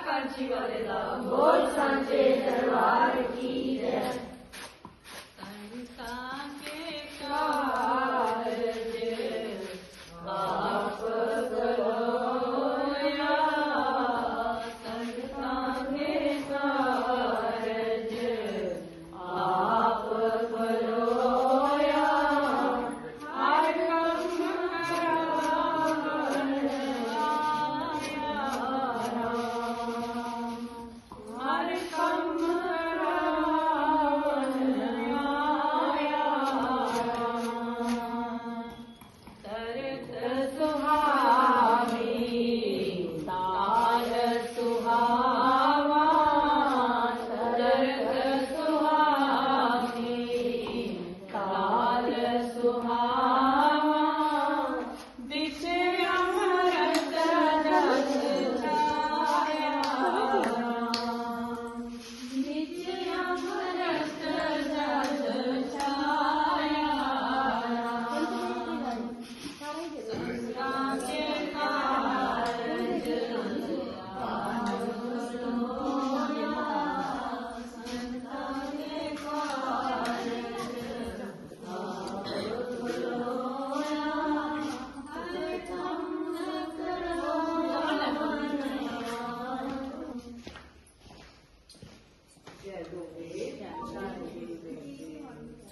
कांची वाले दा बोल सांचे दरबार की जय। संतां के कारज आप करोया, संतां के कारज आप करोया। हर कम रावण आया राम, हर कम रावण आया राम। तरत सुहावी ताल सुहावा, तरत सुहावी ताल सुहावा। बिच अमृत जस छाया राम, बिच अमृत जस छाया राम। संतां के कारज आप करोया, संतां के कारज आप करोया। हर कम करोया।